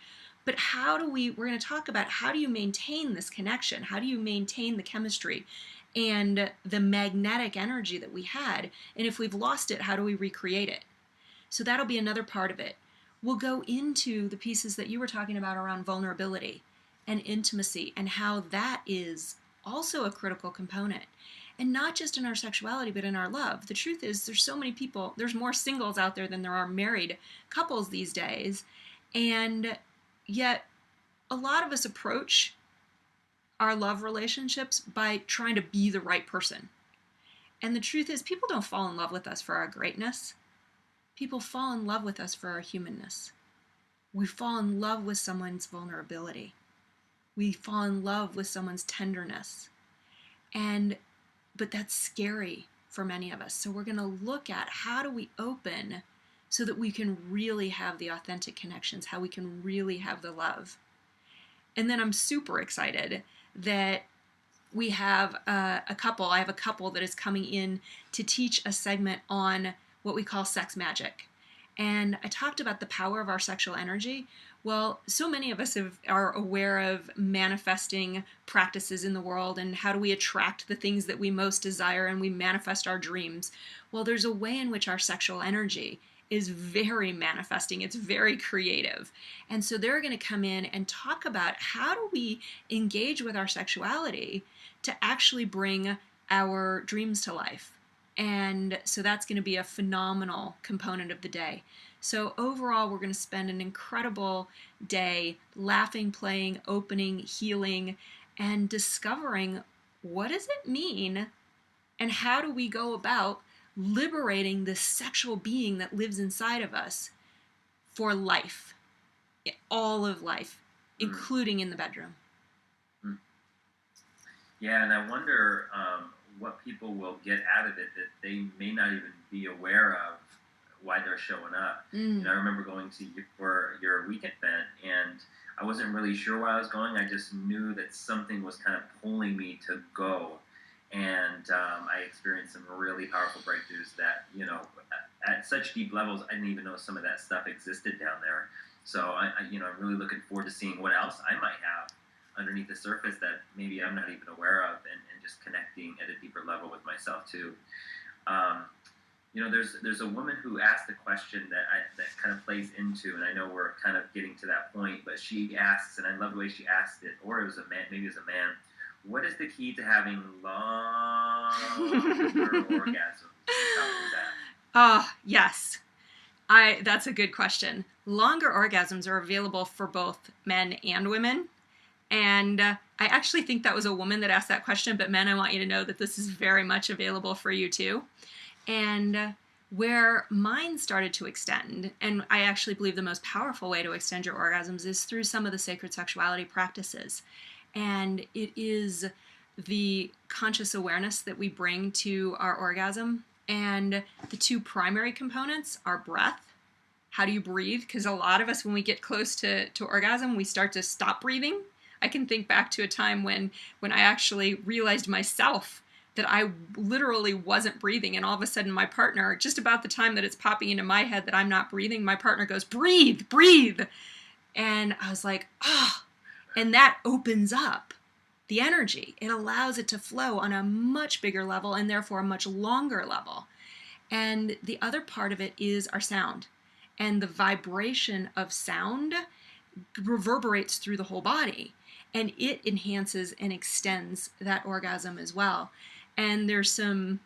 But we're going to talk about how do you maintain this connection? How do you maintain the chemistry and the magnetic energy that we had? And if we've lost it, how do we recreate it? So that'll be another part of it. We'll go into the pieces that you were talking about around vulnerability and intimacy, and how that is also a critical component. And not just in our sexuality, but in our love. The truth is, there's so many people, there's more singles out there than there are married couples these days. And yet, a lot of us approach our love relationships by trying to be the right person. And the truth is, people don't fall in love with us for our greatness. People fall in love with us for our humanness. We fall in love with someone's vulnerability. We fall in love with someone's tenderness. But that's scary for many of us. So we're going to look at how do we open so that we can really have the authentic connections, how we can really have the love. And then I'm super excited that we have I have a couple that is coming in to teach a segment on what we call sex magic. And I talked about the power of our sexual energy. Well, so many of us are aware of manifesting practices in the world and how do we attract the things that we most desire and we manifest our dreams. Well, there's a way in which our sexual energy is very manifesting. It's very creative. And so they're going to come in and talk about how do we engage with our sexuality to actually bring our dreams to life. And so that's going to be a phenomenal component of the day. So overall, we're going to spend an incredible day laughing, playing, opening, healing, and discovering what does it mean and how do we go about liberating this sexual being that lives inside of us for life, all of life, including in the bedroom. Yeah, and I wonder what people will get out of it that they may not even be aware of why they're showing up. And I remember going to your weekend event, and I wasn't really sure where I was going. I just knew that something was kind of pulling me to go. And I experienced some really powerful breakthroughs that, at such deep levels, I didn't even know some of that stuff existed down there. So, I'm really looking forward to seeing what else I might have underneath the surface that maybe I'm not even aware of, and just connecting at a deeper level with myself too. There's a woman who asked a question that kind of plays into, and I know we're kind of getting to that point, but she asks, and I love the way she asked it, or it was a man, maybe it was a man, what is the key to having longer orgasms? How is that? Oh, yes. That's a good question. Longer orgasms are available for both men and women. And I actually think that was a woman that asked that question, but men, I want you to know that this is very much available for you too. And where mine started to extend, and I actually believe the most powerful way to extend your orgasms is through some of the sacred sexuality practices. And it is the conscious awareness that we bring to our orgasm. And the two primary components are breath. How do you breathe? Because a lot of us, when we get close to orgasm, we start to stop breathing. I can think back to a time when I actually realized myself that I literally wasn't breathing, and all of a sudden my partner, just about the time that it's popping into my head that I'm not breathing, my partner goes, breathe, breathe. And I was like, ah. And that opens up the energy. It allows it to flow on a much bigger level and therefore a much longer level. And the other part of it is our sound. And the vibration of sound reverberates through the whole body. And it enhances and extends that orgasm as well. And there's some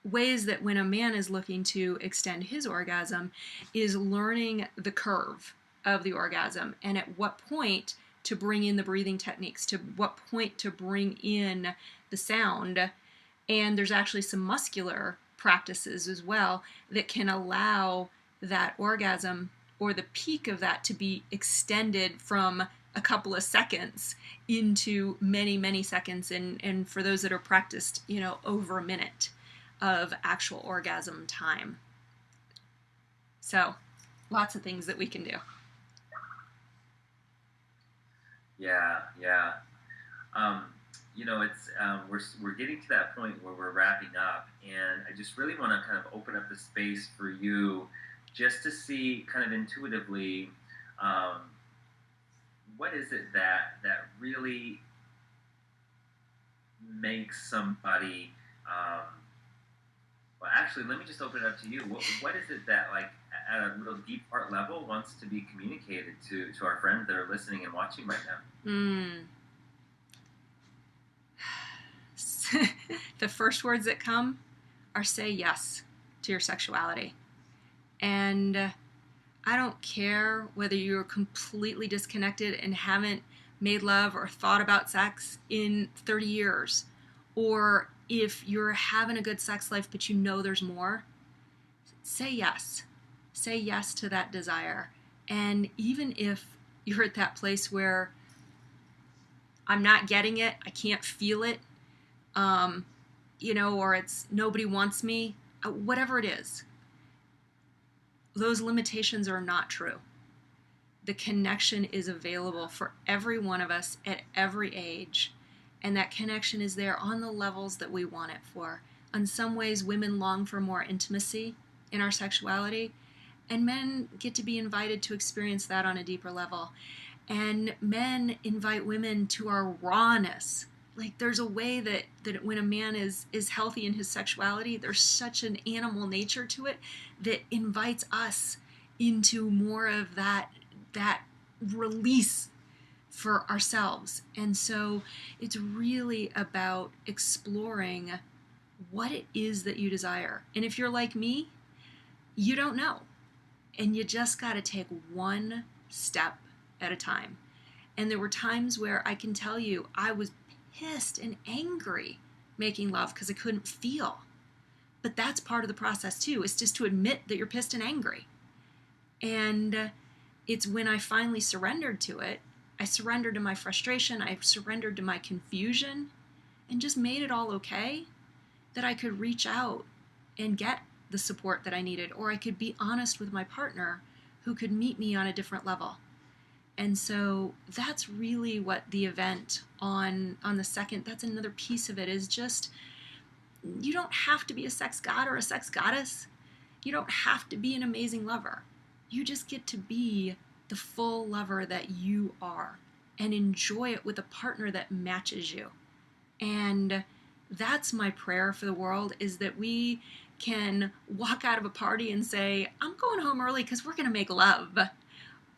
ways that when a man is looking to extend his orgasm is learning the curve of the orgasm and at what point to bring in the breathing techniques, to what point to bring in the sound. And there's actually some muscular practices as well that can allow that orgasm or the peak of that to be extended from a couple of seconds into many, many seconds. And for those that are practiced, over a minute of actual orgasm time. So lots of things that we can do. Yeah. It's we're getting to that point where we're wrapping up, and I just really want to kind of open up the space for you just to see kind of intuitively what is it that really makes somebody well, actually, let me just open it up to you. What is it that, like, at a real deep heart level wants to be communicated to our friends that are listening and watching right now? the first words that come are say yes to your sexuality. And I don't care whether you're completely disconnected and haven't made love or thought about sex in 30 years, or if you're having a good sex life but you know there's more. Say yes. Say yes to that desire. And even if you're at that place where I'm not getting it, I can't feel it, or it's nobody wants me, whatever it is, those limitations are not true. The connection is available for every one of us at every age, and that connection is there on the levels that we want it for. In some ways, women long for more intimacy in our sexuality, and men get to be invited to experience that on a deeper level. And men invite women to our rawness. Like, there's a way that when a man is healthy in his sexuality, there's such an animal nature to it that invites us into more of that release for ourselves. And so it's really about exploring what it is that you desire. And if you're like me, you don't know. And you just got to take one step at a time. And there were times where I can tell you I was pissed and angry making love because I couldn't feel. But that's part of the process too, is just to admit that you're pissed and angry. And it's when I finally surrendered to it, I surrendered to my frustration, I surrendered to my confusion, and just made it all okay, that I could reach out and get the support that I needed, or I could be honest with my partner who could meet me on a different level. And so that's really what the event on the second, that's another piece of it, is just, you don't have to be a sex god or a sex goddess. You don't have to be an amazing lover. You just get to be the full lover that you are and enjoy it with a partner that matches you. And that's my prayer for the world, is that we can walk out of a party and say, I'm going home early because we're going to make love.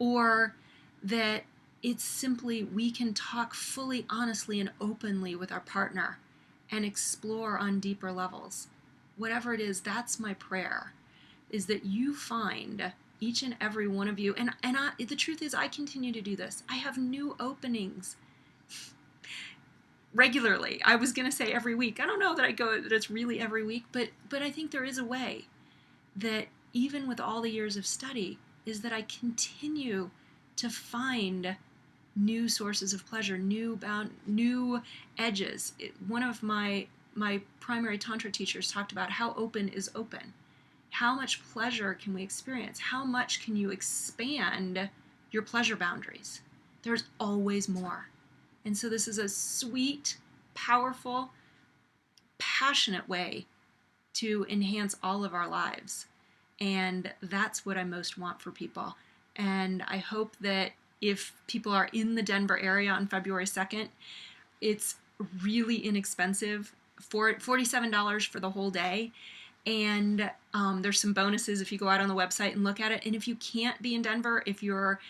Or that it's simply we can talk fully, honestly, and openly with our partner and explore on deeper levels. Whatever it is, that's my prayer, is that you find each and every one of you, and the truth is I continue to do this. I have new openings regularly. I was going to say every week. I don't know that it's really every week, but I think there is a way that even with all the years of study, is that I continue to find new sources of pleasure, new edges. One of my primary Tantra teachers talked about how open is open. How much pleasure can we experience? How much can you expand your pleasure boundaries? There's always more. And so this is a sweet, powerful, passionate way to enhance all of our lives. And that's what I most want for people. And I hope that if people are in the Denver area on February 2nd, it's really inexpensive, $47 for the whole day. And there's some bonuses if you go out on the website and look at it. And if you can't be in Denver, if you're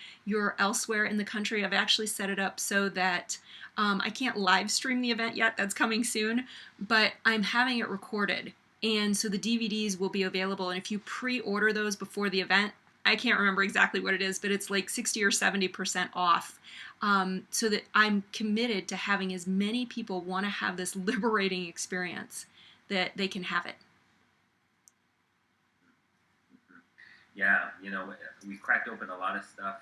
elsewhere in the country, I've actually set it up so that I can't live stream the event yet. That's coming soon, but I'm having it recorded. And so the DVDs will be available. And if you pre-order those before the event, I can't remember exactly what it is, but it's like 60 or 70% off. So that I'm committed to having as many people want to have this liberating experience that they can have it. Yeah, we cracked open a lot of stuff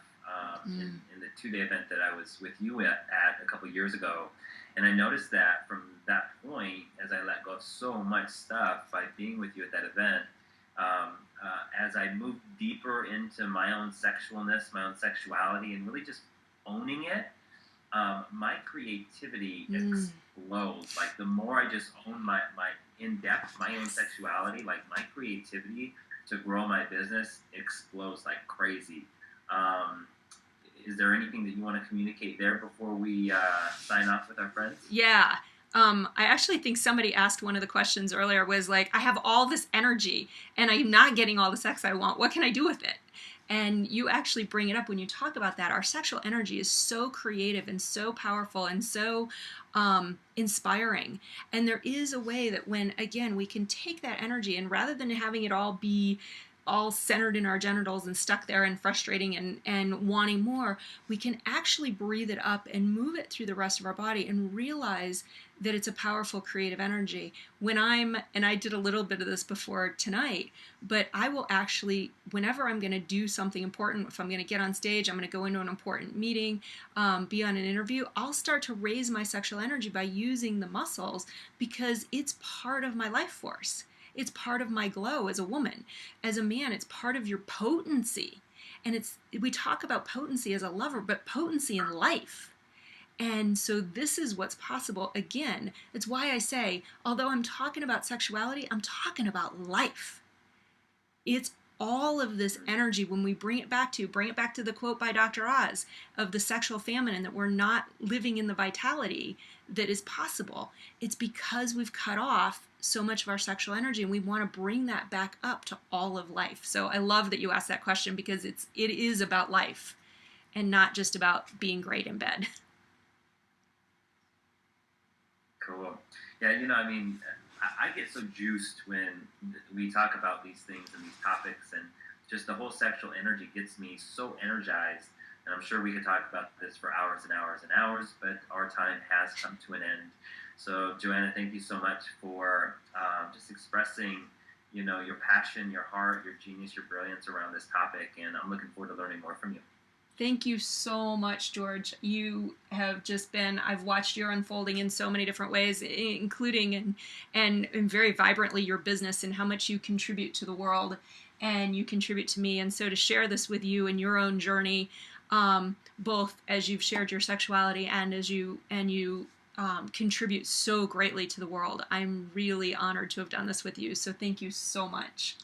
in the 2-day event that I was with you at a couple of years ago. And I noticed that from that point, as I let go of so much stuff by being with you at that event, as I moved deeper into my own sexualness, my own sexuality, and really just owning it, my creativity explodes. Like, the more I just own my in-depth, my own sexuality, like, my creativity to grow my business explodes like crazy. Is there anything that you want to communicate there before we sign off with our friends? Yeah. I actually think somebody asked one of the questions earlier was like, I have all this energy and I'm not getting all the sex I want. What can I do with it? And you actually bring it up when you talk about that. Our sexual energy is so creative and so powerful and so inspiring. And there is a way that when, again, we can take that energy, and rather than having it all be all centered in our genitals and stuck there and frustrating and wanting more, we can actually breathe it up and move it through the rest of our body and realize that it's a powerful creative energy. And I did a little bit of this before tonight, but I will actually, whenever I'm going to do something important, if I'm going to get on stage, I'm going to go into an important meeting, be on an interview, I'll start to raise my sexual energy by using the muscles, because it's part of my life force. It's part of my glow as a woman. As a man, it's part of your potency. And we talk about potency as a lover, but potency in life. And so this is what's possible. Again, it's why I say, although I'm talking about sexuality, I'm talking about life. It's all of this energy, when we bring it back to the quote by Dr. Oz of the sexual feminine, that we're not living in the vitality that is possible. It's because we've cut off so much of our sexual energy, and we want to bring that back up to all of life. So I love that you asked that question, because it is about life and not just about being great in bed. Cool. Yeah, I mean, I get so juiced when we talk about these things and these topics, and just the whole sexual energy gets me so energized. And I'm sure we could talk about this for hours and hours and hours, but our time has come to an end. So, Joanna, thank you so much for just expressing, your passion, your heart, your genius, your brilliance around this topic. And I'm looking forward to learning more from you. Thank you so much, George. You have just been, I've watched your unfolding in so many different ways, including and very vibrantly your business and how much you contribute to the world and you contribute to me. And so to share this with you and your own journey, both as you've shared your sexuality and as you contribute so greatly to the world, I'm really honored to have done this with you. So thank you so much.